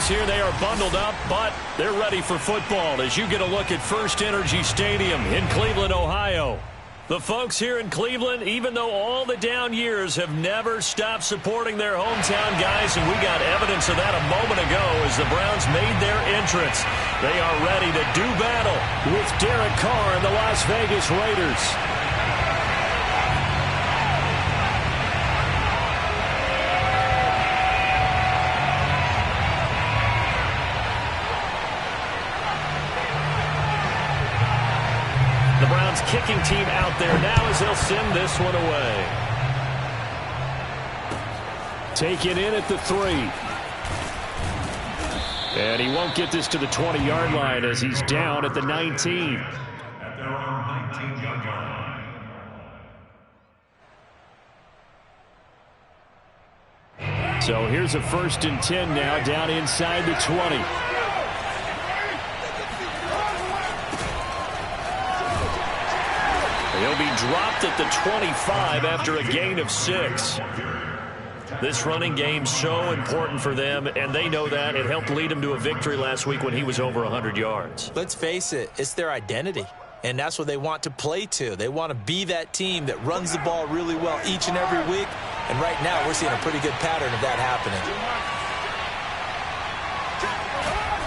Browns here. They are bundled up, but they're ready for football as you get a look at First Energy Stadium in Cleveland, Ohio. The folks here in Cleveland, even though all the down years, have never stopped supporting their hometown guys, and we got evidence of that a moment ago as the Browns made their entrance. They are ready to do battle with Derek Carr and the Las Vegas Raiders. The Browns kicking team out there now as they'll send this one away. Taken in at the 3. And he won't get this to the 20-yard line as he's down at the 19. At their own 19-yard line. So here's a 1st and 10 now down inside the 20. He'll be dropped at the 25 after a gain of 6. This running game's so important for them, and they know that. It helped lead them to a victory last week when he was over 100 yards. Let's face it, it's their identity, and that's what they want to play to. They want to be that team that runs the ball really well each and every week, and right now we're seeing a pretty good pattern of that happening.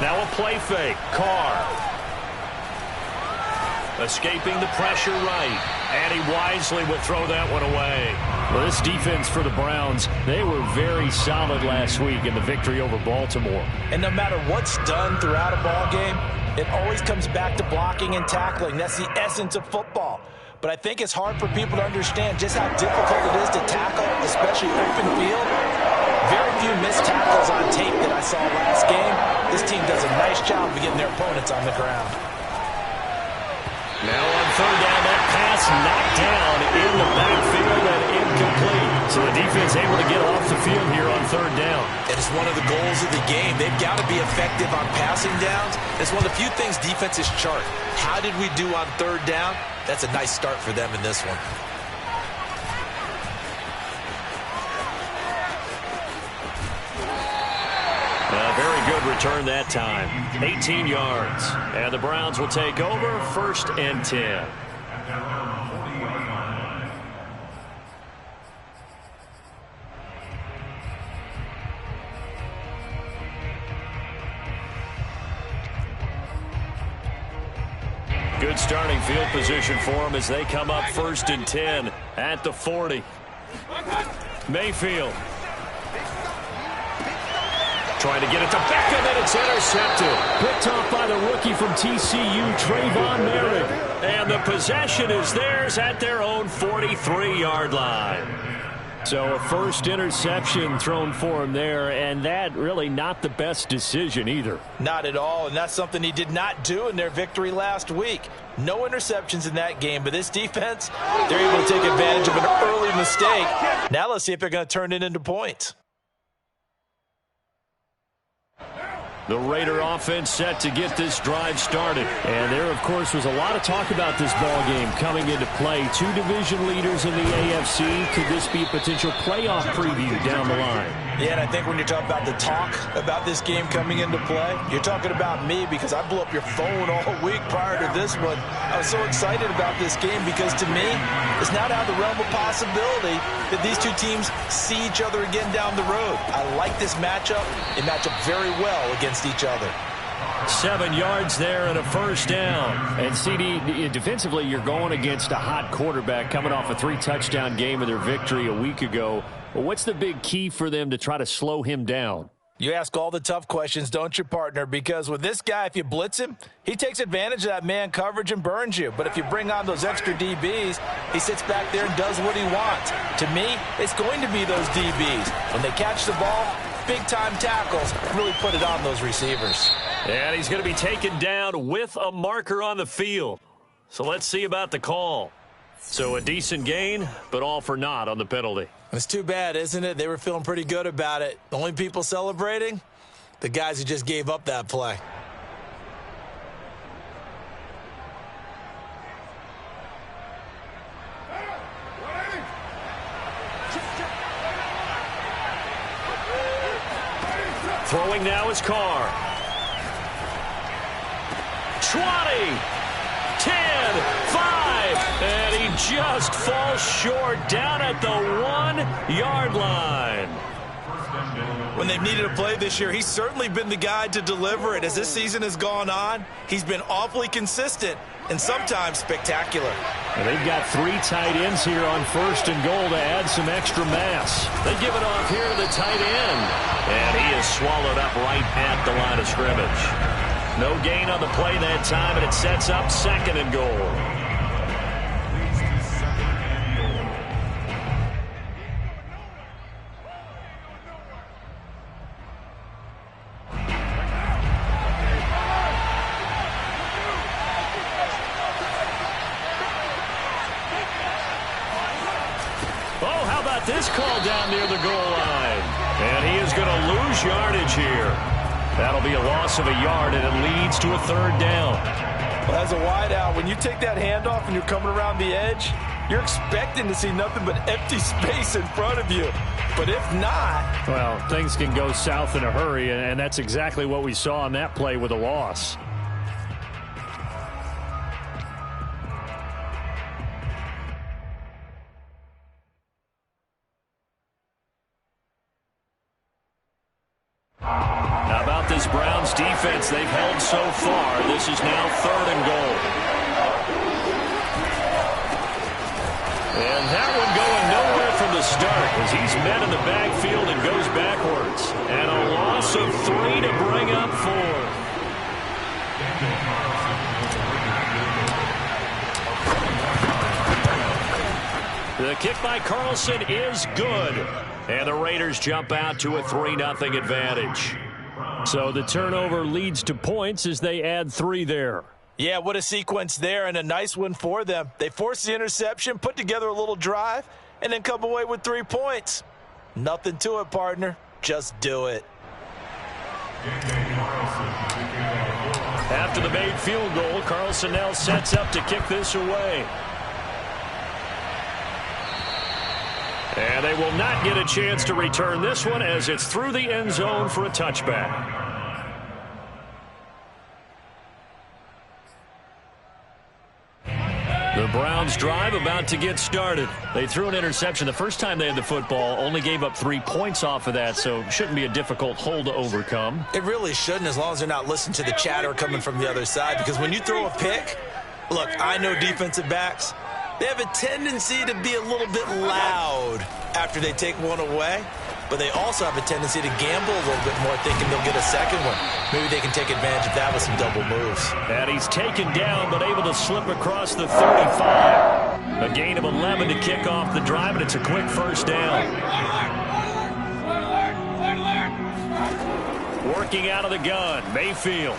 Now a play fake. Carr escaping the pressure right, and he wisely would throw that one away. Well, this defense for the Browns, they were very solid last week in the victory over Baltimore. And no matter what's done throughout a ball game, it always comes back to blocking and tackling. That's the essence of football. But I think it's hard for people to understand just how difficult it is to tackle, especially open field. Very few missed tackles on tape that I saw last game. This team does a nice job of getting their opponents on the ground. Now on 3rd down, that pass knocked down in the backfield and incomplete. So the defense able to get off the field here on 3rd down. It is one of the goals of the game. They've got to be effective on passing downs. It's one of the few things defenses chart. How did we do on 3rd down? That's a nice start for them in this one. Very good return that time. 18 yards. And the Browns will take over 1st and 10. Good starting field position for them as they come up 1st and 10 at the 40. Mayfield trying to get it to Beckham, and it's intercepted. Picked off by the rookie from TCU, Trayvon Merrick. And the possession is theirs at their own 43-yard line. So a first interception thrown for him there, and that really not the best decision either. Not at all, and that's something he did not do in their victory last week. No interceptions in that game, but this defense, they're able to take advantage of an early mistake. Now let's see if they're going to turn it into points. The Raider offense set to get this drive started. And there, of course, was a lot of talk about this ball game coming into play. 2 division leaders in the AFC. Could this be a potential playoff preview down the line? Yeah, and I think when you're talking about the talk about this game coming into play, you're talking about me because I blew up your phone all week prior to this one. I was so excited about this game because, to me, it's not out of the realm of possibility that these two teams see each other again down the road. I like this matchup. They match up very well against each other. 7 yards there and a first down. And CD, defensively, you're going against a hot quarterback coming off a 3-touchdown game of their victory a week ago. Well, what's the big key for them to try to slow him down? You ask all the tough questions, don't you, partner? Because with this guy, if you blitz him, he takes advantage of that man coverage and burns you. But if you bring on those extra DBs, he sits back there and does what he wants. To me, it's going to be those DBs. When they catch the ball, big-time tackles really put it on those receivers. And he's going to be taken down with a marker on the field. So let's see about the call. So a decent gain, but all for naught on the penalty. It's too bad, isn't it? They were feeling pretty good about it. The only people celebrating, the guys who just gave up that play. Throwing now is Carr. 20, 10, 5, and he just falls short down at the 1-yard line. When they've needed a play this year, he's certainly been the guy to deliver it. As this season has gone on, he's been awfully consistent and sometimes spectacular. And they've got 3 tight ends here on 1st and goal to add some extra mass. They give it off here to the tight end, and he is swallowed up right at the line of scrimmage. No gain on the play that time, and it sets up 2nd and goal. This call down near the goal line. And he is going to lose yardage here. That'll be a loss of a yard, and it leads to a 3rd down. Well, as a wideout, when you take that handoff and you're coming around the edge, you're expecting to see nothing but empty space in front of you. But if not... Well, things can go south in a hurry, and that's exactly what we saw on that play with a loss. How about this Browns defense they've held so far? This is now 3rd and goal. And that one going nowhere from the start as he's met in the backfield and goes backwards. And a loss of 3 to bring up 4. The kick by Carlson is good. And the Raiders jump out to a 3-0 advantage. So the turnover leads to points as they add 3 there. Yeah, what a sequence there, and a nice one for them. They forced the interception, put together a little drive, and then come away with 3 points. Nothing to it, partner. Just do it. After the made field goal, Carlson now sets up to kick this away. And they will not get a chance to return this one as it's through the end zone for a touchback. The Browns drive about to get started. They threw an interception the first time they had the football, only gave up 3 points off of that, so shouldn't be a difficult hole to overcome. It really shouldn't, as long as they're not listening to the chatter coming from the other side, because when you throw a pick, look, I know defensive backs, they have a tendency to be a little bit loud after they take one away, but they also have a tendency to gamble a little bit more, thinking they'll get a second one. Maybe they can take advantage of that with some double moves. And he's taken down, but able to slip across the 35. A gain of 11 to kick off the drive, and it's a quick 1st down. Working out of the gun, Mayfield.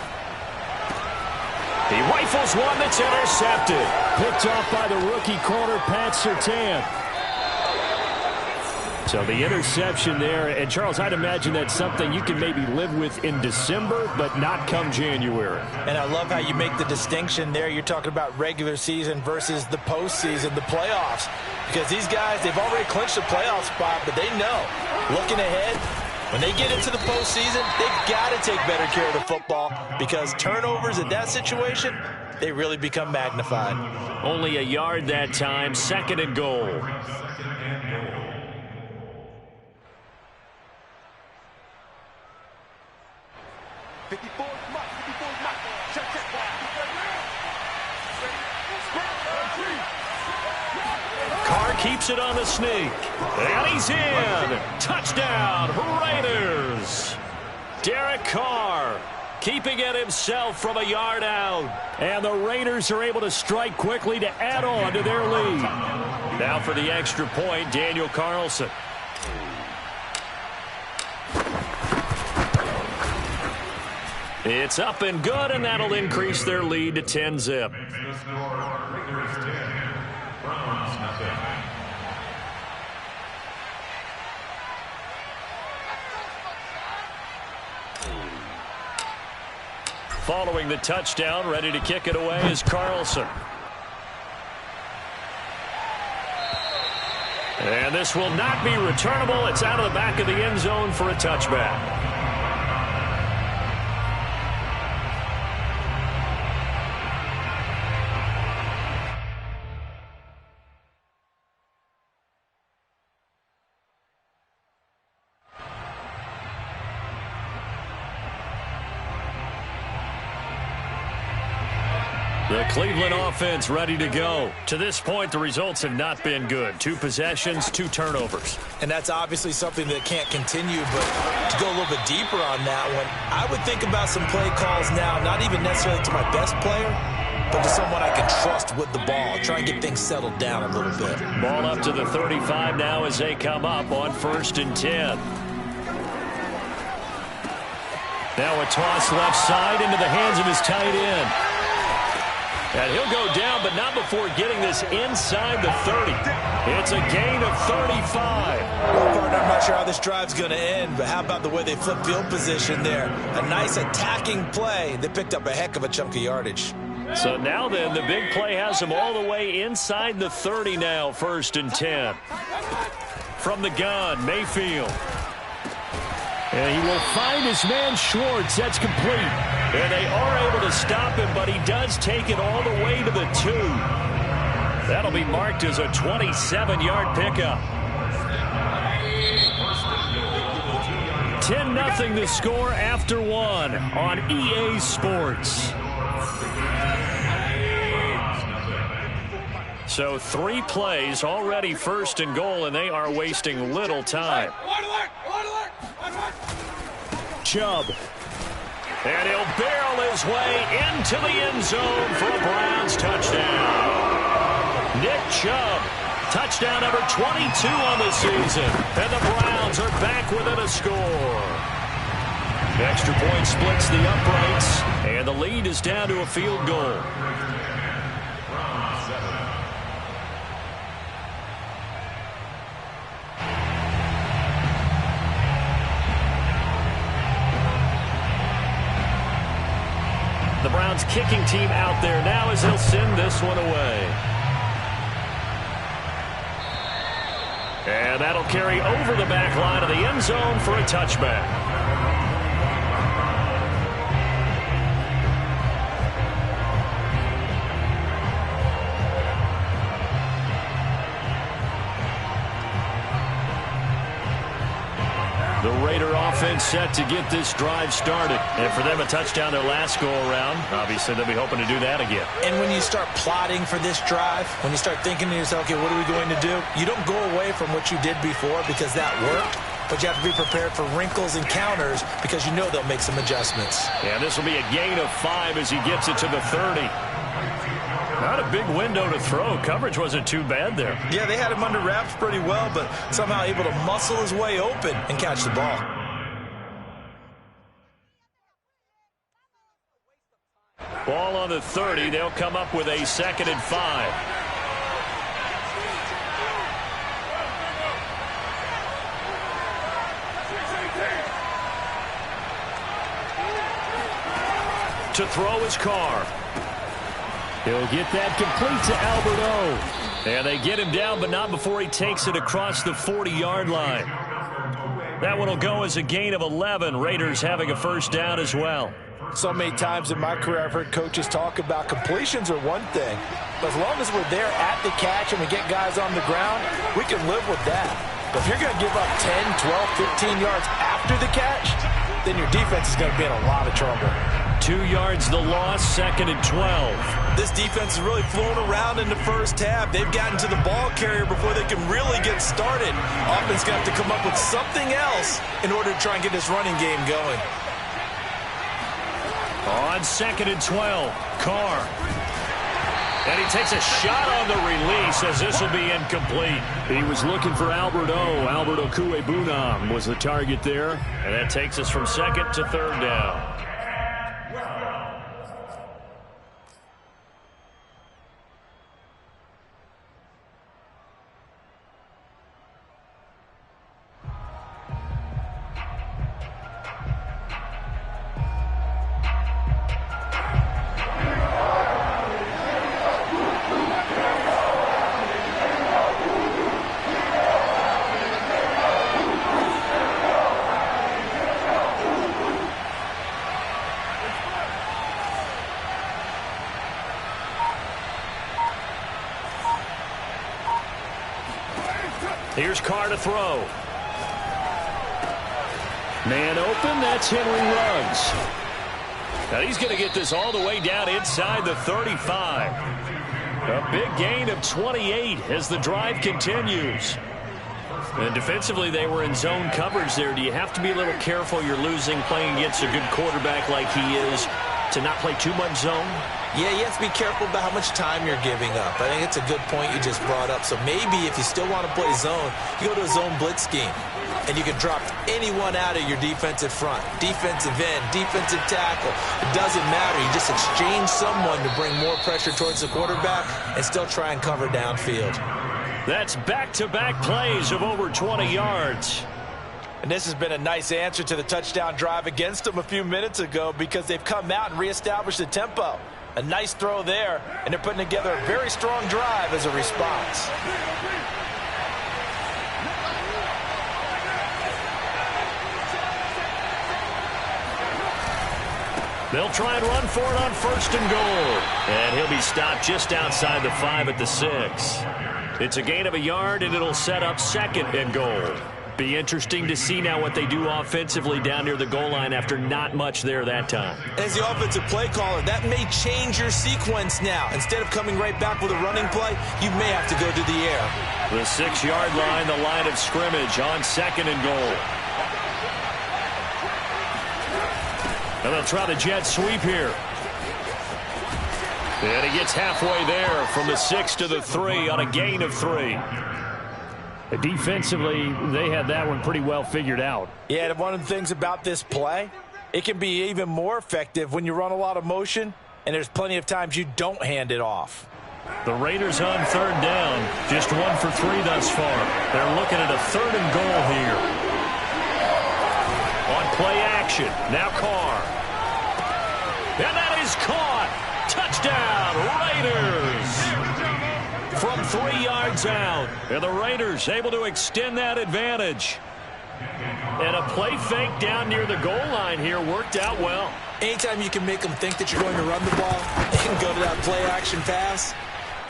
He rifles one that's intercepted. Picked off by the rookie corner, Pat Surtain. So the interception there, and Charles, I'd imagine that's something you can maybe live with in December, but not come January. And I love how you make the distinction there. You're talking about regular season versus the postseason, the playoffs. Because these guys, they've already clinched the playoff spot, but they know, looking ahead, when they get into the postseason, they've got to take better care of the football, because turnovers in that situation, they really become magnified. Only a yard that time, 2nd and goal. Carr keeps it on the sneak. And he's in. Touchdown, Raiders. Derek Carr keeping it himself from a yard out. And the Raiders are able to strike quickly to add on to their lead. Now for the extra point, Daniel Carlson. It's up and good, and that'll increase their lead to 10-zip. Following the touchdown, ready to kick it away is Carlson. And this will not be returnable. It's out of the back of the end zone for a touchback. The Cleveland offense ready to go. To this point, the results have not been good. 2 possessions, 2 turnovers. And that's obviously something that can't continue, but to go a little bit deeper on that one, I would think about some play calls now, not even necessarily to my best player, but to someone I can trust with the ball. Try and get things settled down a little bit. Ball up to the 35 now as they come up on 1st and 10. Now a toss left side into the hands of his tight end. And he'll go down, but not before getting this inside the 30. It's a gain of 35. Well, partner, I'm not sure how this drive's going to end, but how about the way they flip field position there? A nice attacking play. They picked up a heck of a chunk of yardage. So now then, the big play has him all the way inside the 30 now, 1st and 10. From the gun, Mayfield. And he will find his man Schwartz. That's complete. And they are able to stop him, but he does take it all the way to the 2. That'll be marked as a 27-yard pickup. 10-0 the score after 1 on EA Sports. So 3 plays already 1st and goal, and they are wasting little time. Chubb. And he'll barrel his way into the end zone for a Browns touchdown. Nick Chubb, touchdown number 22 on the season. And the Browns are back within a score. Extra point splits the uprights, and the lead is down to a field goal. The Browns kicking team out there now as they'll send this one away. And that'll carry over the back line of the end zone for a touchback. The Raider offense set to get this drive started. And for them, a touchdown their last go-around. Obviously, they'll be hoping to do that again. And when you start plotting for this drive, when you start thinking to yourself, okay, what are we going to do? You don't go away from what you did before because that worked. But you have to be prepared for wrinkles and counters because you know they'll make some adjustments. Yeah, this will be a gain of 5 as he gets it to the 30. Not a big window to throw. Coverage wasn't too bad there. Yeah, they had him under wraps pretty well, but somehow able to muscle his way open and catch the ball. Ball on the 30. They'll come up with a 2nd and 5. To throw his Carr. He'll get that complete to Albert O. And they get him down, but not before he takes it across the 40-yard line. That one will go as a gain of 11. Raiders having a 1st down as well. So many times in my career I've heard coaches talk about completions are one thing. But as long as we're there at the catch and we get guys on the ground, we can live with that. But if you're going to give up 10, 12, 15 yards after the catch, then your defense is going to be in a lot of trouble. 2 yards the loss, 2nd and 12. This defense is really flown around in the first half. They've gotten to the ball carrier before they can really get started. Offense going to have to come up with something else in order to try and get this running game going. On 2nd and 12, Carr. And he takes a shot on the release as this will be incomplete. He was looking for Albert O. Albert Okuebunam was the target there. And that takes us from 2nd to 3rd down. Here's Carr to throw. Man open, that's Henry Ruggs. And he's going to get this all the way down inside the 35. A big gain of 28 as the drive continues. And defensively, they were in zone coverage there. Do you have to be a little careful you're losing playing against a good quarterback like he is to not play too much zone? Yeah, you have to be careful about how much time you're giving up. I think it's a good point you just brought up. So maybe if you still want to play zone, you go to a zone blitz scheme. And you can drop anyone out of your defensive front. Defensive end, defensive tackle. It doesn't matter. You just exchange someone to bring more pressure towards the quarterback and still try and cover downfield. That's back-to-back plays of over 20 yards. And this has been a nice answer to the touchdown drive against them a few minutes ago because they've come out and reestablished the tempo. A nice throw there, and they're putting together a very strong drive as a response. They'll try and run for it on 1st and goal. And he'll be stopped just outside the 5 at the 6. It's a gain of a yard, and it'll set up 2nd and goal. Be interesting to see now what they do offensively down near the goal line after not much there that time. As the offensive play caller, that may change your sequence now. Instead of coming right back with a running play, you may have to go to the air. The 6-yard line, the line of scrimmage on 2nd and goal. And they'll try the jet sweep here. And he gets halfway there from the 6 to the 3 on a gain of 3. Defensively, they had that one pretty well figured out. Yeah, and one of the things about this play, it can be even more effective when you run a lot of motion, and there's plenty of times you don't hand it off. The Raiders on 3rd down, just 1 for 3 thus far. They're looking at a 3rd and goal here. On play action, now Carr. And that is caught. Touchdown, Raiders. From 3 yards out. And the Raiders able to extend that advantage. And a play fake down near the goal line here worked out well. Anytime you can make them think that you're going to run the ball and go to that play action pass,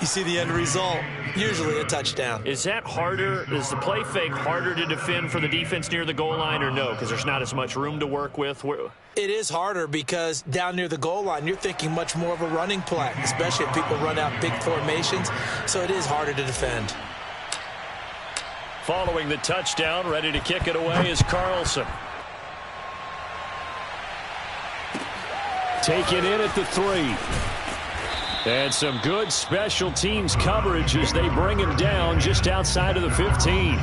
you see the end result, usually a touchdown. Is that harder? Is the play fake harder to defend for the defense near the goal line or no? Because there's not as much room to work with. It is harder because down near the goal line, you're thinking much more of a running play, especially if people run out big formations. So it is harder to defend. Following the touchdown, ready to kick it away is Carlson. Take it in at the 3. And some good special teams coverage as they bring him down just outside of the 15.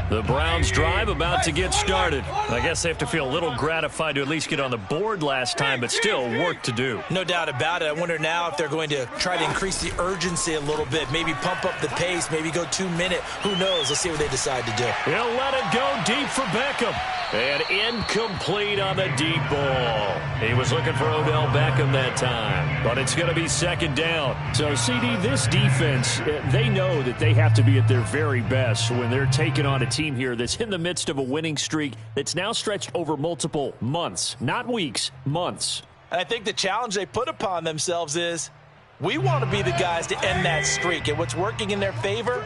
The Browns drive about to get started. I guess they have to feel a little gratified to at least get on the board last time, but still work to do. No doubt about it. I wonder now if they're going to try to increase the urgency a little bit, maybe pump up the pace, maybe go 2-minute. Who knows? Let's see what they decide to do. He'll let it go deep for Beckham. And incomplete on the deep ball. He was looking for Odell Beckham that time. But it's going to be 2nd down. So, CD, this defense, they know that they have to be at their very best when they're taking on a team here that's in the midst of a winning streak that's now stretched over multiple months. Not weeks, months. And I think the challenge they put upon themselves is, we want to be the guys to end that streak. And what's working in their favor?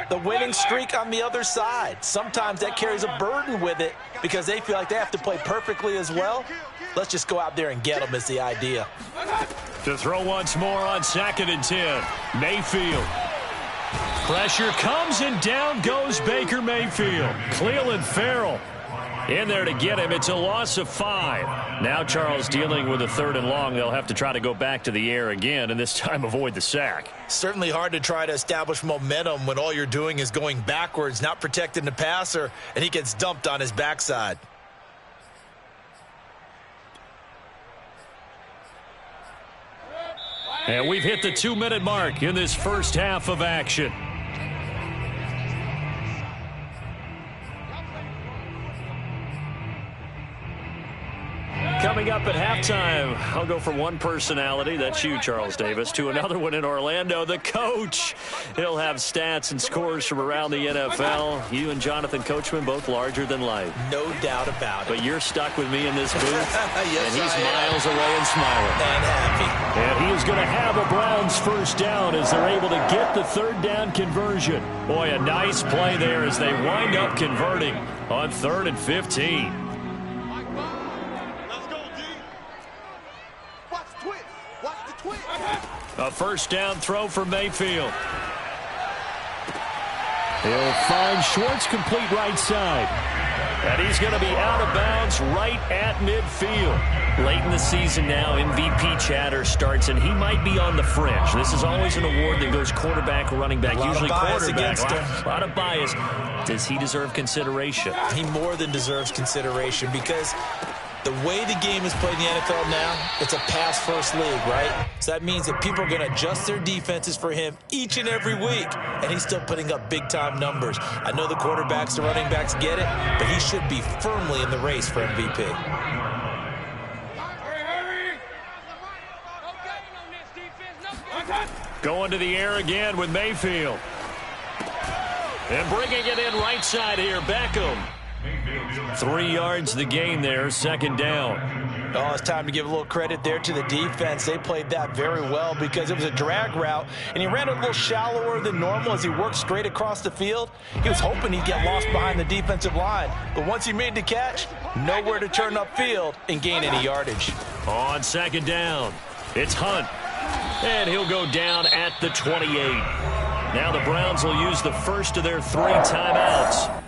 The winning streak on the other side. Sometimes that carries a burden with it because they feel like they have to play perfectly as well. Let's just go out there and get them is the idea. To throw once more on 2nd and 10. Mayfield. Pressure comes and down goes Baker Mayfield. Cleveland Farrell in there to get him. It's a loss of 5. Now Charles dealing with a 3rd and long. They'll have to try to go back to the air again and this time avoid the sack. Certainly hard to try to establish momentum when all you're doing is going backwards, not protecting the passer, and he gets dumped on his backside. And we've hit the 2-minute mark in this first half of action. Coming up at halftime, I'll go from one personality, that's you, Charles Davis, to another one in Orlando, the coach. He'll have stats and scores from around the NFL. You and Jonathan Coachman, both larger than life. No doubt about it. But you're stuck with me in this booth, yes, and he's miles away and smiling. And happy. And he is going to have a Browns first down as they're able to get the third down conversion. Boy, a nice play there as they wind up converting on 3rd and 15. A first down throw for Mayfield. He'll find Schwartz complete right side. And he's going to be out of bounds right at midfield. Late in the season now, MVP chatter starts, and he might be on the fringe. This is always an award that goes quarterback, running back, usually quarterback. A lot of bias. Does he deserve consideration? He more than deserves consideration because the way the game is played in the NFL now, it's a pass-first league, right? So that means that people are going to adjust their defenses for him each and every week, and he's still putting up big-time numbers. I know the quarterbacks, the running backs get it, but he should be firmly in the race for MVP. Going to the air again with Mayfield. And bringing it in right side here, Beckham. 3 yards the gain there, second down. Oh, it's time to give a little credit there to the defense. They played that very well because it was a drag route, and he ran a little shallower than normal as he worked straight across the field. He was hoping he'd get lost behind the defensive line, but once he made the catch, nowhere to turn upfield and gain any yardage. On second down, it's Hunt, and he'll go down at the 28. Now the Browns will use the first of their 3 timeouts,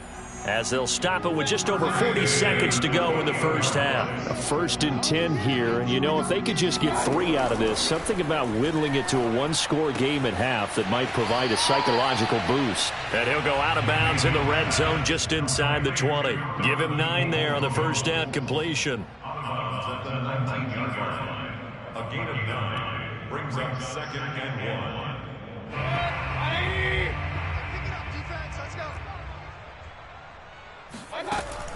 as they'll stop it with just over 40 seconds to go in the first half. A 1st and 10 here, and you know, if they could just get 3 out of this, something about whittling it to a 1-score game at half that might provide a psychological boost. And he'll go out of bounds in the red zone just inside the 20. Give him 9 there on the first down completion. At the 19-yard line, a gain of 9 brings up 2nd and 1.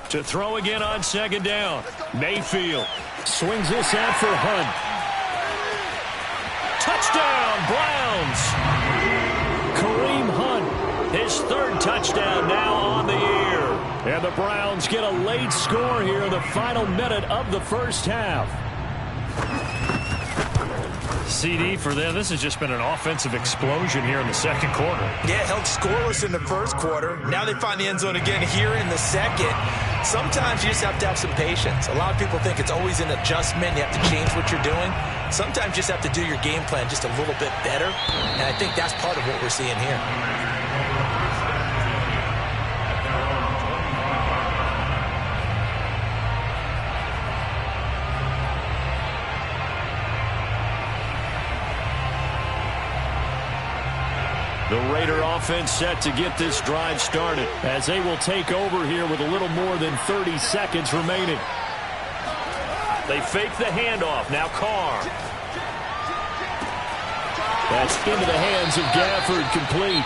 To throw again on second down. Mayfield Swings this out for Hunt. Touchdown, Browns! Kareem Hunt, his 3rd touchdown now on the year. And the Browns get a late score here in the final minute of the first half. CD for them. This has just been an offensive explosion here in the second quarter. Yeah, held scoreless in the first quarter. Now they find the end zone again here in the second. Sometimes you just have to have some patience. A lot of people think it's always an adjustment. You have to change what you're doing. Sometimes you just have to do your game plan just a little bit better. And I think that's part of what we're seeing here. The Raider offense set to get this drive started, as they will take over here with a little more than 30 seconds remaining. They fake the handoff. Now Carr. That's into the hands of Gafford, complete.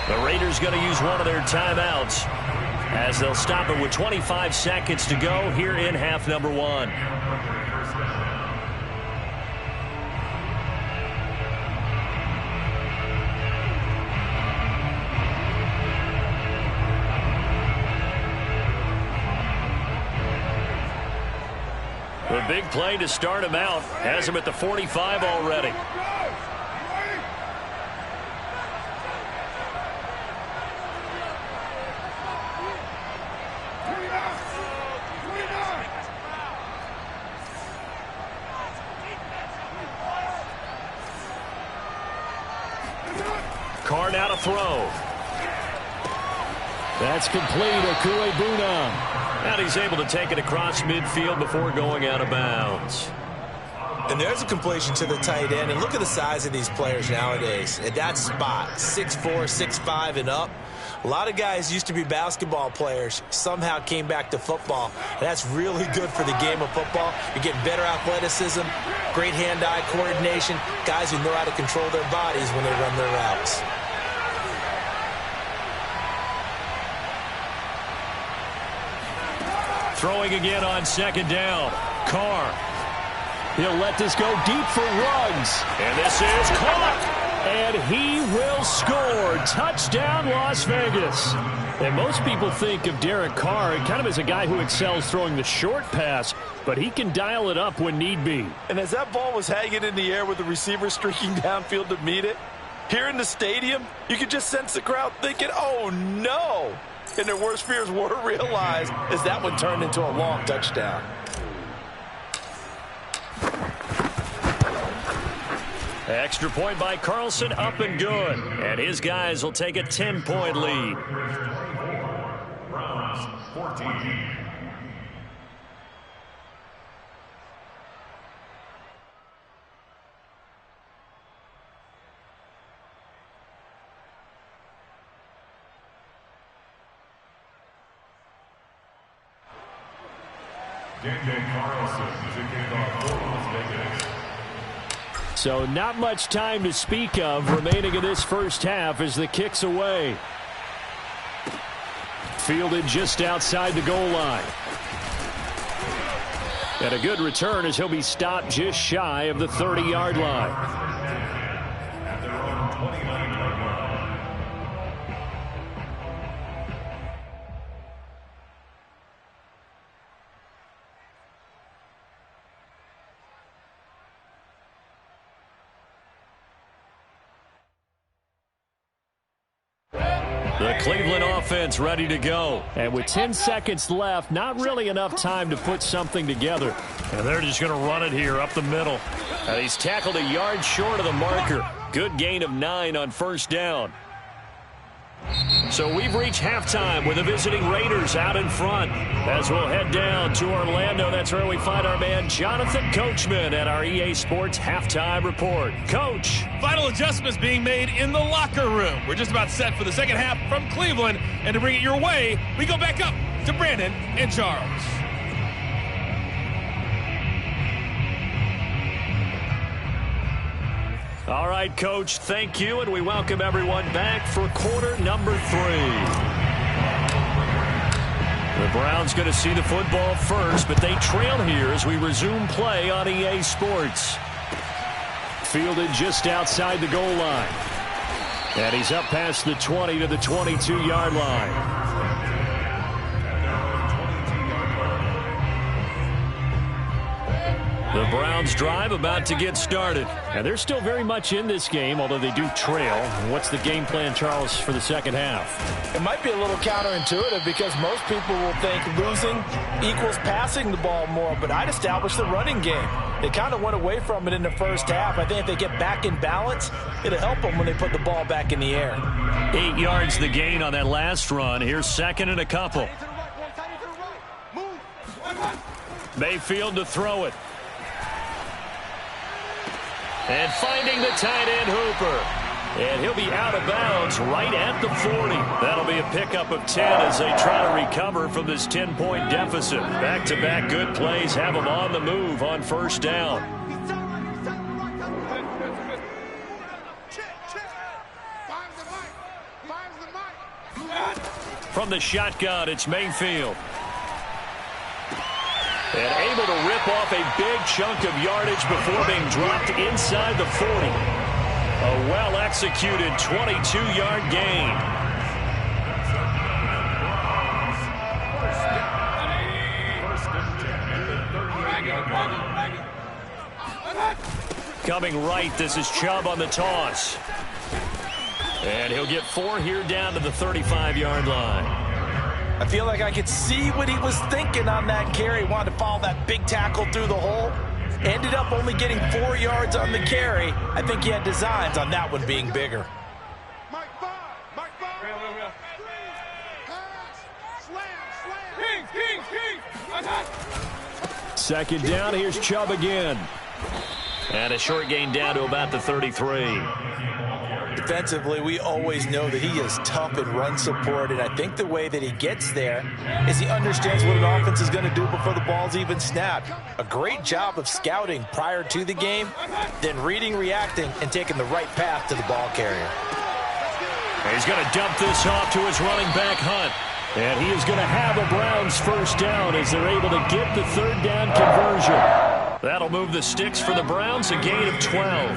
The Raiders going to use one of their timeouts, as they'll stop it with 25 seconds to go here in half number 1. The big play to start him out has him at the 45 already. Carr now to throw. That's complete. Okuebuna. And he's able to take it across midfield before going out of bounds. And there's a completion to the tight end. And look at the size of these players nowadays. At that spot, 6'4", 6'5", and up. A lot of guys used to be basketball players, somehow came back to football. And that's really good for the game of football. You're getting better athleticism, great hand-eye coordination, guys who know how to control their bodies when they run their routes. Throwing again on second down. Carr. He'll let this go deep for Ruggs. And this is caught. And he will score. Touchdown, Las Vegas. And most people think of Derek Carr kind of as a guy who excels throwing the short pass, but he can dial it up when need be. And as that ball was hanging in the air with the receiver streaking downfield to meet it, here in the stadium, you could just sense the crowd thinking, oh, no. And their worst fears were realized as that one turned into a long touchdown. Extra point by Carlson, up and good. And his guys will take a 10-point lead. Browns 14. Carlson to kick off for Las Vegas. So not much time to speak of remaining in this first half as the kick's away. Fielded just outside the goal line. And a good return as he'll be stopped just shy of the 30-yard line. At their own 29-yard line. The Cleveland offense ready to go. And with 10 seconds left, not really enough time to put something together. And they're just going to run it here up the middle. And he's tackled a yard short of the marker. Good gain of 9 on first down. So we've reached halftime with the visiting Raiders out in front. As we'll head down to Orlando, that's where we find our man Jonathan Coachman at our EA Sports Halftime Report. Coach. Final adjustments being made in the locker room. We're just about set for the second half from Cleveland. And to bring it your way, we go back up to Brandon and Charles. All right, Coach, thank you, and we welcome everyone back for quarter number 3. The Browns going to see the football first, but they trail here as we resume play on EA Sports. Fielded just outside the goal line. And he's up past the 20 to the 22-yard line. The Browns drive about to get started. And they're still very much in this game, although they do trail. What's the game plan, Charles, for the second half? It might be a little counterintuitive because most people will think losing equals passing the ball more, but I'd establish the running game. They kind of went away from it in the first half. I think if they get back in balance, it'll help them when they put the ball back in the air. 8 yards the gain on that last run. Here's second and a couple. Mayfield to throw it. And finding the tight end Hooper. And he'll be out of bounds right at the 40. That'll be a pickup of 10 as they try to recover from this 10-point deficit. Back-to-back good plays have them on the move on first down. From the shotgun, it's Mayfield. And able to rip off a big chunk of yardage before being dropped inside the 40. A well-executed 22-yard gain. Coming right, this is Chubb on the toss. And he'll get 4 here down to the 35-yard line. I feel like I could see what he was thinking on that carry. Wanted to follow that big tackle through the hole. Ended up only getting 4 yards on the carry. I think he had designs on that one being bigger. Second down, here's Chubb again. And a short gain down to about the 33. Defensively, we always know that he is tough in run support, and I think the way that he gets there is he understands what an offense is going to do before the ball's even snapped. A great job of scouting prior to the game, then reading, reacting, and taking the right path to the ball carrier. He's going to dump this off to his running back, Hunt. And he is going to have a Browns first down as they're able to get the third down conversion. That'll move the sticks for the Browns, a gain of 12.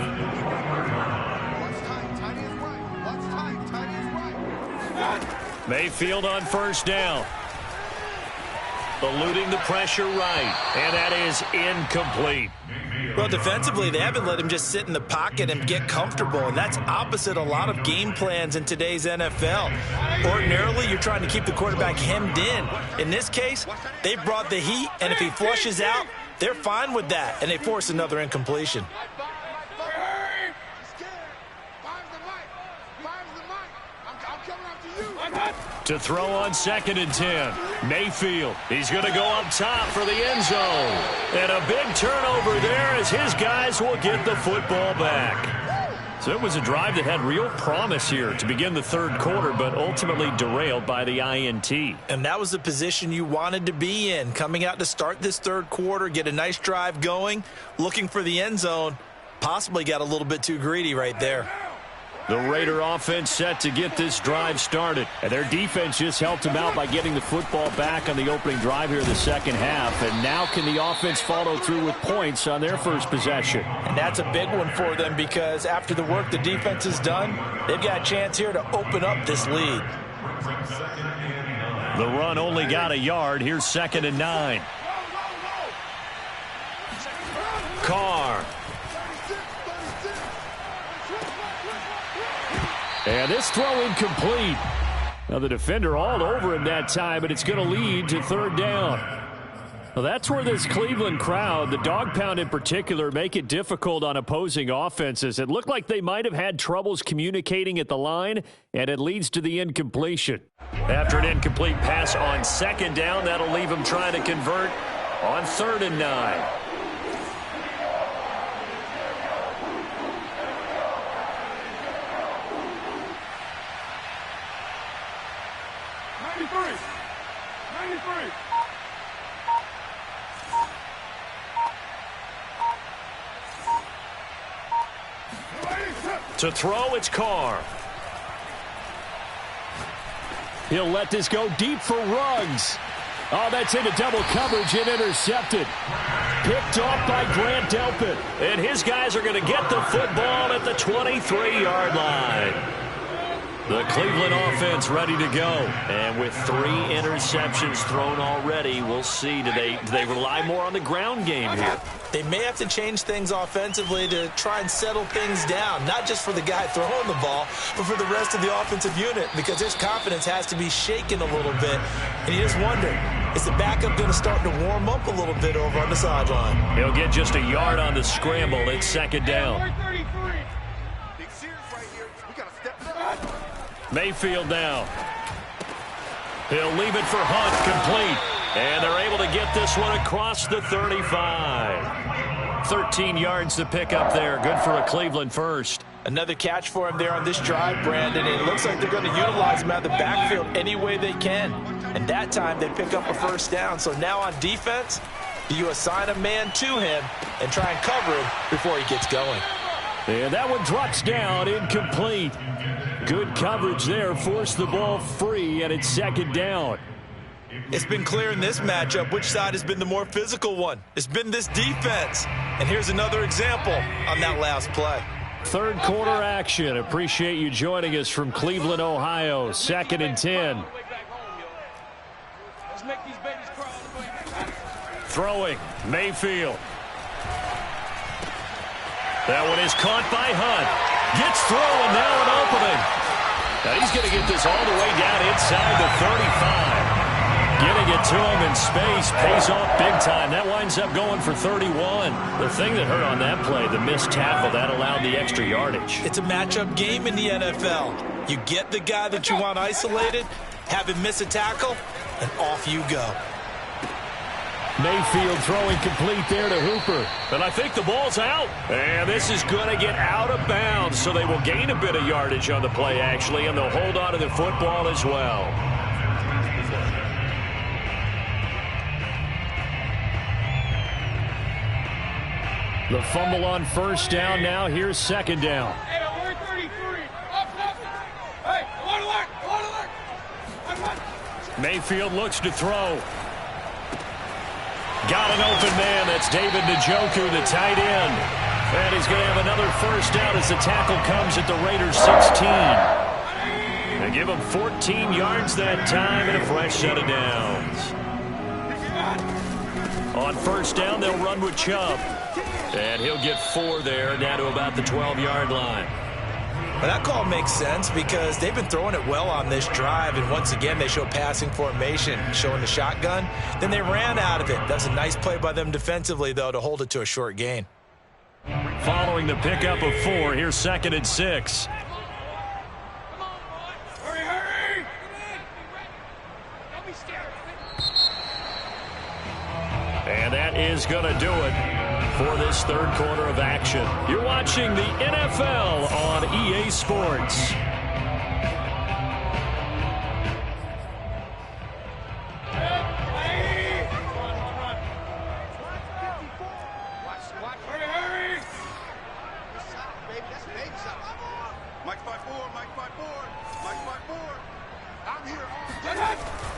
Mayfield on first down. Eluding the pressure right. And that is incomplete. Well, defensively, they haven't let him just sit in the pocket and get comfortable, and that's opposite a lot of game plans in today's NFL. Ordinarily, you're trying to keep the quarterback hemmed in. In this case, they brought the heat, and if he flushes out, they're fine with that, and they force another incompletion. To throw on 2nd and 10. Mayfield, he's going to go up top for the end zone. And a big turnover there as his guys will get the football back. So it was a drive that had real promise here to begin the third quarter, but ultimately derailed by the INT. And that was the position you wanted to be in, coming out to start this third quarter, get a nice drive going, looking for the end zone. Possibly got a little bit too greedy right there. The Raider offense set to get this drive started. And their defense just helped them out by getting the football back on the opening drive here in the second half. And now can the offense follow through with points on their first possession? And that's a big one for them because after the work the defense has done, they've got a chance here to open up this lead. The run only got a yard. Here's 2nd and 9. Carr. And this throw incomplete. Now the defender all over him that time, but it's going to lead to third down. Well, that's where this Cleveland crowd, the dog pound in particular, make it difficult on opposing offenses. It looked like they might have had troubles communicating at the line, and it leads to the incompletion. After an incomplete pass on 2nd down, that'll leave them trying to convert on 3rd and 9. To throw, it's Carr. He'll let this go deep for Ruggs. Oh, that's into double coverage and intercepted. Picked off by Grant Delpit. And his guys are going to get the football at the 23-yard line. The Cleveland offense ready to go. And with 3 interceptions thrown already, we'll see. Do they rely more on the ground game here? They may have to change things offensively to try and settle things down, not just for the guy throwing the ball, but for the rest of the offensive unit, because his confidence has to be shaken a little bit. And you just wonder, is the backup going to start to warm up a little bit over on the sideline? He'll get just a yard on the scramble. It's 2nd down. Mayfield now. He'll leave it for Hunt, complete. And they're able to get this one across the 35. 13 yards to pick up there. Good for a Cleveland first. Another catch for him there on this drive, Brandon. It looks like they're going to utilize him out of the backfield any way they can. And that time they pick up a first down. So now on defense, do you assign a man to him and try and cover him before he gets going? And that one drops down, incomplete. Good coverage there, forced the ball free, and it's 2nd down. It's been clear in this matchup which side has been the more physical one. It's been this defense. And here's another example on that last play. Third quarter action. Appreciate you joining us from Cleveland, Ohio. 2nd and 10. Throwing, Mayfield. That one is caught by Hunt. Gets through, and now an opening. Now he's going to get this all the way down inside the 35. Getting it to him in space pays off big time. That winds up going for 31. The thing that hurt on that play, the missed tackle, that allowed the extra yardage. It's a matchup game in the NFL. You get the guy that you want isolated, have him miss a tackle, and off you go. Mayfield throwing complete there to Hooper. And I think the ball's out. And this is going to get out of bounds, so they will gain a bit of yardage on the play, actually, and they'll hold on to the football as well. The fumble on first down now. Here's 2nd down. Mayfield looks to throw. Got an open man. That's David Njoku, the tight end. And he's going to have another first down as the tackle comes at the Raiders' 16. They give him 14 yards that time and a fresh set of downs. On first down, they'll run with Chubb. And he'll get 4 there, down to about the 12-yard line. Well, that call makes sense because they've been throwing it well on this drive, and once again they show passing formation, showing the shotgun. Then they ran out of it. That's a nice play by them defensively, though, to hold it to a short gain. Following the pickup of 4, here's 2nd and 6. And that is going to do it for this third quarter of action. You're watching the NFL on EA Sports.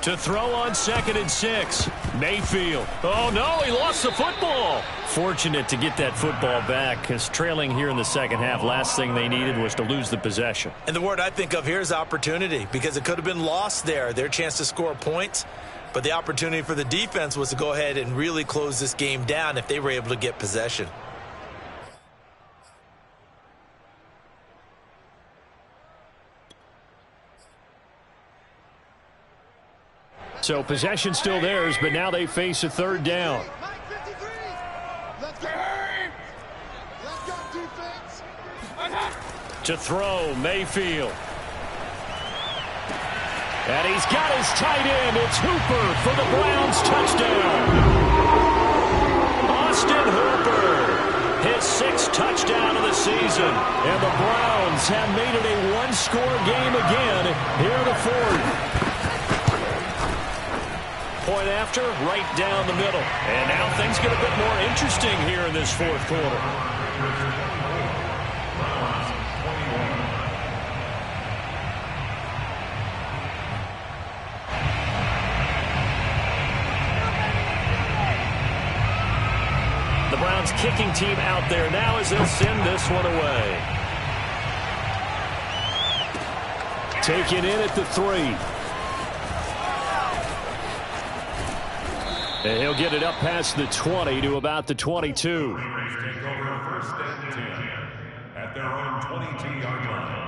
To throw on 2nd and 6. Mayfield. Oh, no, he lost the football. Fortunate to get that football back because trailing here in the second half, last thing they needed was to lose the possession. And the word I think of here is opportunity because it could have been lost there, their chance to score points. But the opportunity for the defense was to go ahead and really close this game down if they were able to get possession. So possession still theirs, but now they face a third down. To throw, Mayfield. And he's got his tight end. It's Hooper for the Browns touchdown. Austin Hooper, his 6th touchdown of the season. And the Browns have made it a one-score game again here in the fourth. Point after, right down the middle. And now things get a bit more interesting here in this fourth quarter. The Browns kicking team out there now as they'll send this one away. Taken in at the 3. And he'll get it up past the 20 to about the 22. Take over 1st and 10 at their own 22-yard line.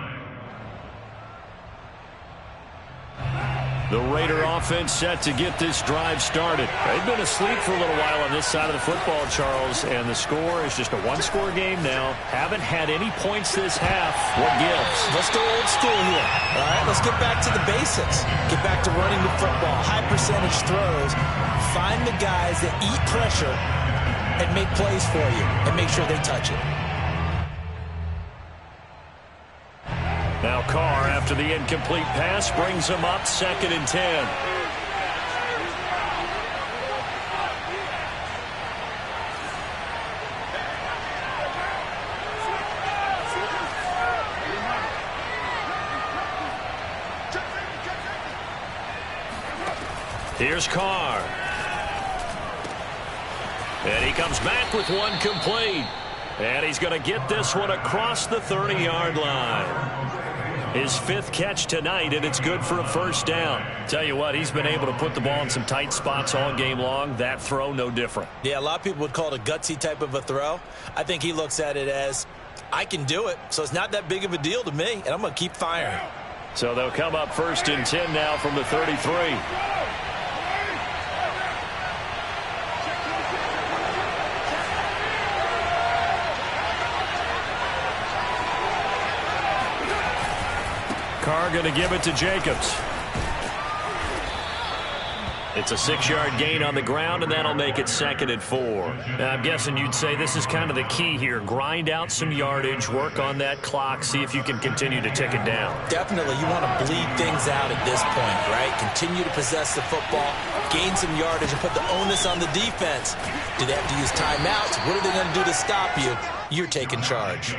The Raider offense set to get this drive started. They've been asleep for a little while on this side of the football, Charles, and the score is just a one-score game now. Haven't had any points this half. What gives? Let's go old school here. All right, let's get back to the basics. Get back to running the football, high percentage throws. Find the guys that eat pressure and make plays for you and make sure they touch it. Now Carr, after the incomplete pass, brings him up 2nd and 10. Here's Carr. And he comes back with one complete. And he's going to get this one across the 30-yard line. His 5th catch tonight, and it's good for a first down. Tell you what, he's been able to put the ball in some tight spots all game long. That throw, no different. Yeah, a lot of people would call it a gutsy type of a throw. I think he looks at it as, I can do it, so it's not that big of a deal to me, and I'm going to keep firing. So they'll come up 1st and 10 now from the 33. Carr going to give it to Jacobs. It's a 6-yard gain on the ground, and that'll make it 2nd and 4. Now, I'm guessing you'd say this is kind of the key here. Grind out some yardage, work on that clock, see if you can continue to tick it down. Definitely. You want to bleed things out at this point, right? Continue to possess the football, gain some yardage, and put the onus on the defense. Do they have to use timeouts? What are they going to do to stop you? you're taking charge.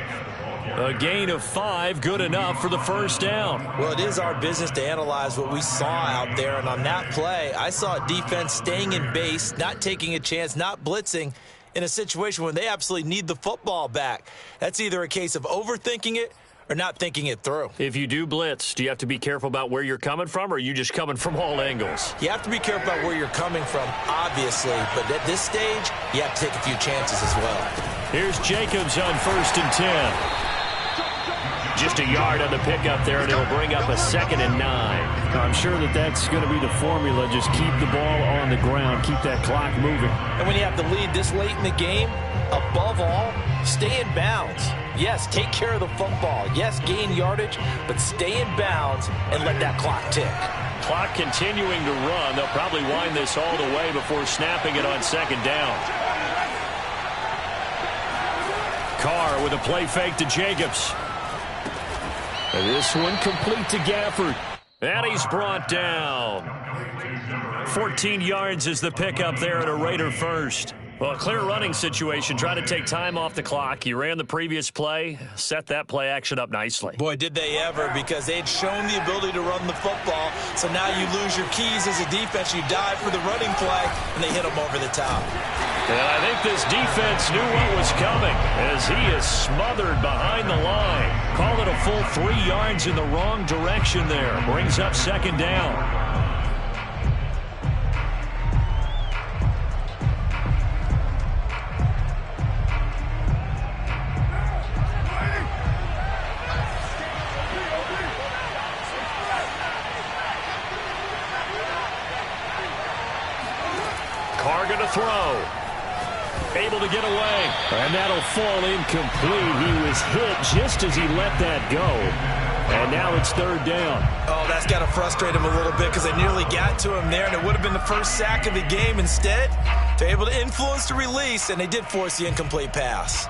A gain of 5, good enough for the first down. Well, it is our business to analyze what we saw out there, and on that play, I saw a defense staying in base, not taking a chance, not blitzing in a situation when they absolutely need the football back. That's either a case of overthinking it or not thinking it through. If you do blitz, do you have to be careful about where you're coming from, or are you just coming from all angles? You have to be careful about where you're coming from, obviously, but at this stage, you have to take a few chances as well. Here's Jacobs on 1st and 10. Just a yard on the pickup there, and it'll bring up a 2nd and 9. I'm sure that's going to be the formula. Just keep the ball on the ground. Keep that clock moving. And when you have the lead this late in the game, above all, stay in bounds. Yes, take care of the football. Yes, gain yardage, but stay in bounds and let that clock tick. Clock continuing to run. They'll probably wind this all the way before snapping it on 2nd down. Carr with a play fake to Jacobs. And this one complete to Gafford. And he's brought down. 14 yards is the pickup there at a Raider first. Well, a clear running situation. Try to take time off the clock. You ran the previous play, set that play action up nicely. Boy, did they ever, because they had shown the ability to run the football. So now you lose your keys as a defense. You dive for the running play, and they hit them over the top. And I think this defense knew what was coming as he is smothered behind the line. Call it a full 3 yards in the wrong direction there. Brings up 2nd down. Carr going to throw. Able to get away. And that'll fall incomplete. He was hit just as he let that go. And now it's 3rd down. Oh, that's got to frustrate him a little bit because they nearly got to him there, and it would have been the first sack of the game. Instead, they're able to influence the release, and they did force the incomplete pass.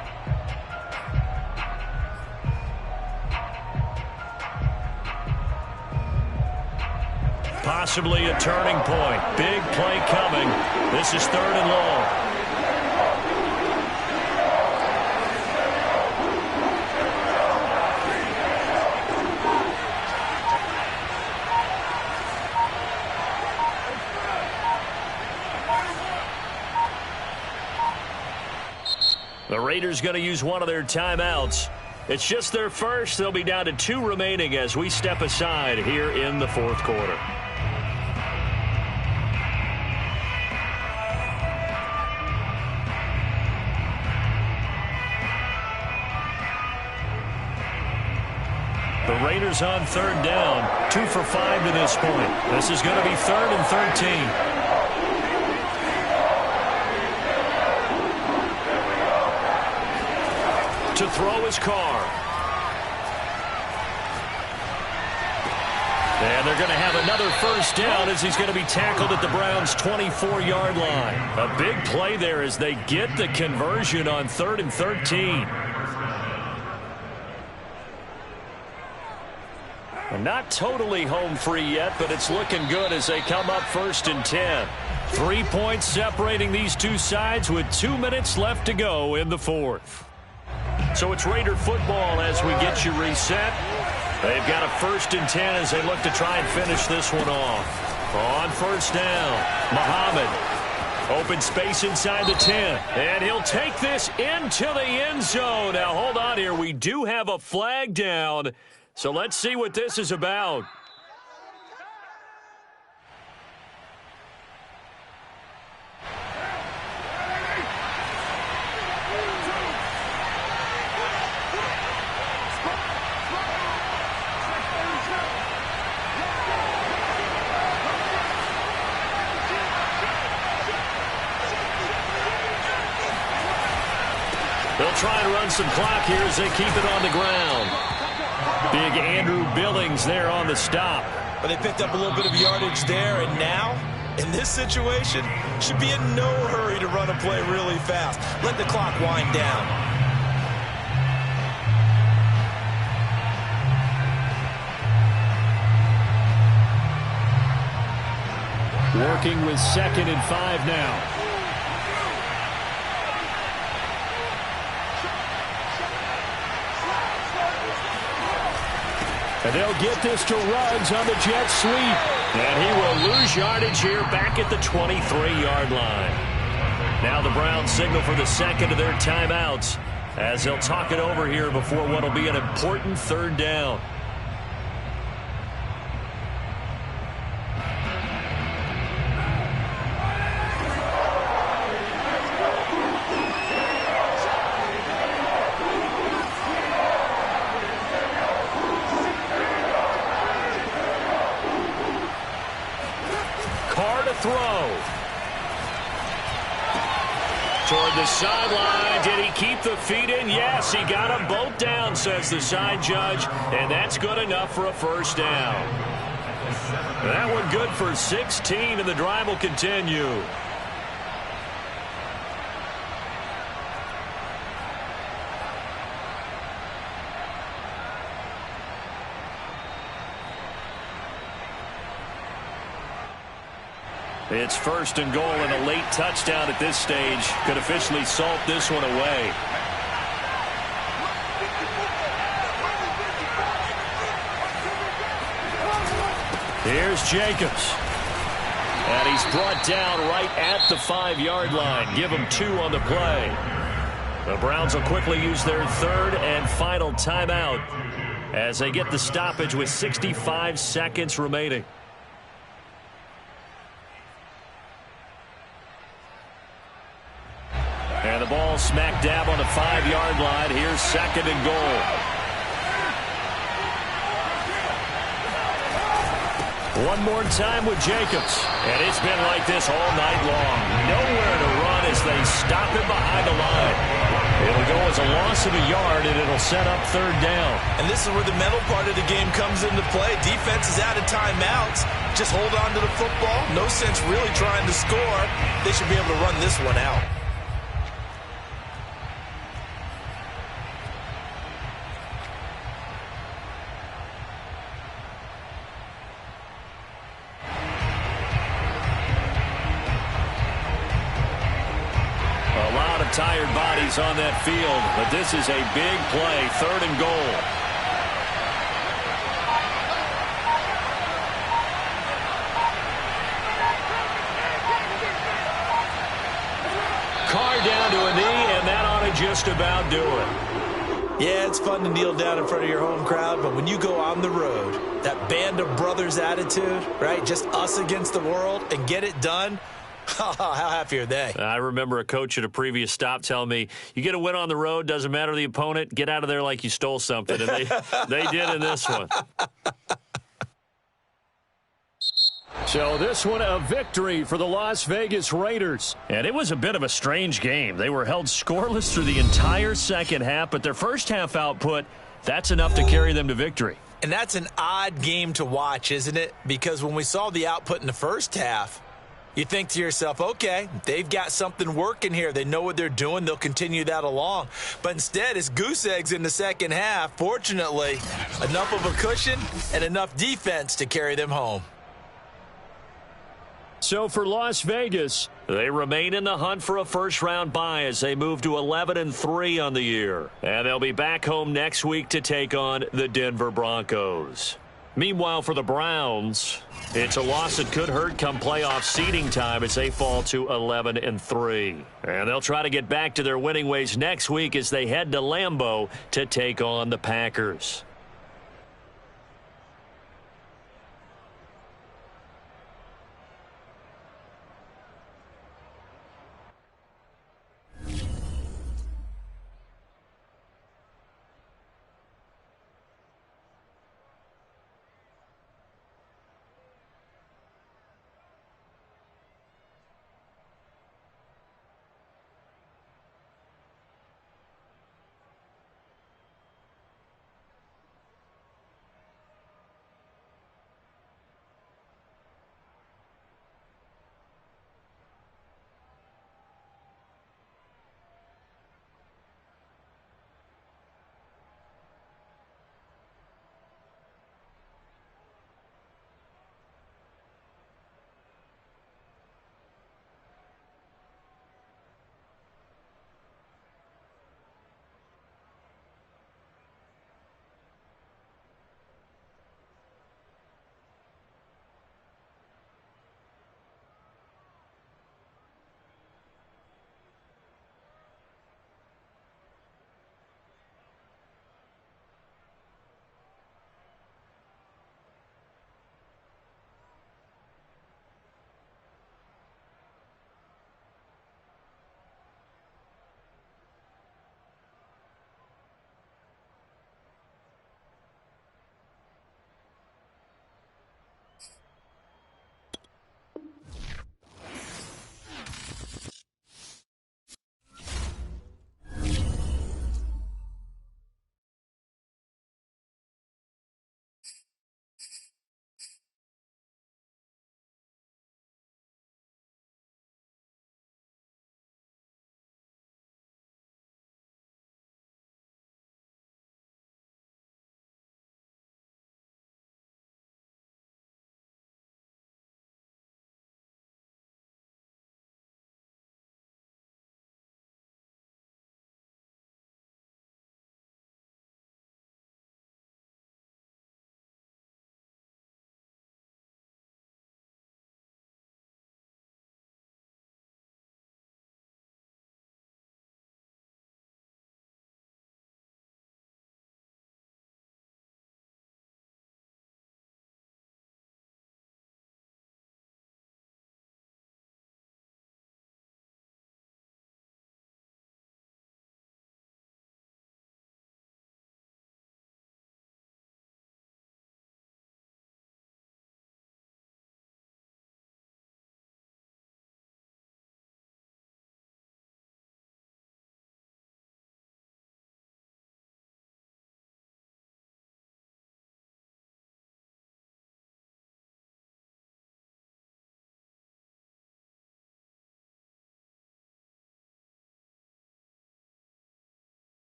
Possibly a turning point. Big play coming. This is 3rd and long. The Raiders going to use one of their timeouts. It's just their first. They'll be down to 2 remaining as we step aside here in the 4th quarter. The Raiders on 3rd down. 2 for 5 to this point. This is going to be 3rd and 13. To throw his Carr. And they're going to have another first down as he's going to be tackled at the Browns' 24-yard line. A big play there as they get the conversion on 3rd and 13. And not totally home free yet, but it's looking good as they come up 1st and 10. 3 points separating these two sides with 2 minutes left to go in the 4th. So it's Raider football as we get you reset. They've got a 1st and 10 as they look to try and finish this one off. On 1st down, Muhammad. Open space inside the 10. And he'll take this into the end zone. Now, hold on here. We do have a flag down. So let's see what this is about. They'll try and run some clock here as they keep it on the ground. Big Andrew Billings there on the stop. But they picked up a little bit of yardage there, and now, in this situation, should be in no hurry to run a play really fast. Let the clock wind down. Working with 2nd and 5 now. And they'll get this to Ruggs on the jet sweep. And he will lose yardage here back at the 23-yard line. Now the Browns signal for the second of their timeouts as they'll talk it over here before what will be an important third down. Throw toward the sideline. Did he keep the feet in? Yes, he got them both down, says the side judge, and that's good enough for a first down. That one good for 16, and the drive will continue. It's first and goal, and a late touchdown at this stage could officially salt this one away. Here's Jacobs. And he's brought down right at the 5-yard line. Give him 2 on the play. The Browns will quickly use their third and final timeout as they get the stoppage with 65 seconds remaining. And the ball smack dab on the 5-yard line. Here's second and goal. One more time with Jacobs. And it's been like this all night long. Nowhere to run as they stop him behind the line. It'll go as a loss of a yard, and it'll set up third down. And this is where the mental part of the game comes into play. Defense is out of timeouts. Just hold on to the football. No sense really trying to score. They should be able to run this one out. Tired bodies on that field, but this is a big play, third and goal. Carr down to a knee, and that ought to just about do it. Yeah, it's fun to kneel down in front of your home crowd, but when you go on the road, that band of brothers attitude, right? Just us against the world and get it done. How happy are they? I remember a coach at a previous stop telling me, you get a win on the road, doesn't matter the opponent, get out of there like you stole something. And they did in this one. So this one a victory for the Las Vegas Raiders. And it was a bit of a strange game. They were held scoreless through the entire second half, but their first half output, that's enough to carry them to victory. And that's an odd game to watch, isn't it? Because when we saw the output in the first half, you think to yourself, okay, they've got something working here. They know what they're doing. They'll continue that along. But instead, it's goose eggs in the second half. Fortunately, enough of a cushion and enough defense to carry them home. So for Las Vegas, they remain in the hunt for a first-round bye as they move to 11-3 on the year. And they'll be back home next week to take on the Denver Broncos. Meanwhile, for the Browns, it's a loss that could hurt come playoff seeding time as they fall to 11-3. And they'll try to get back to their winning ways next week as they head to Lambeau to take on the Packers.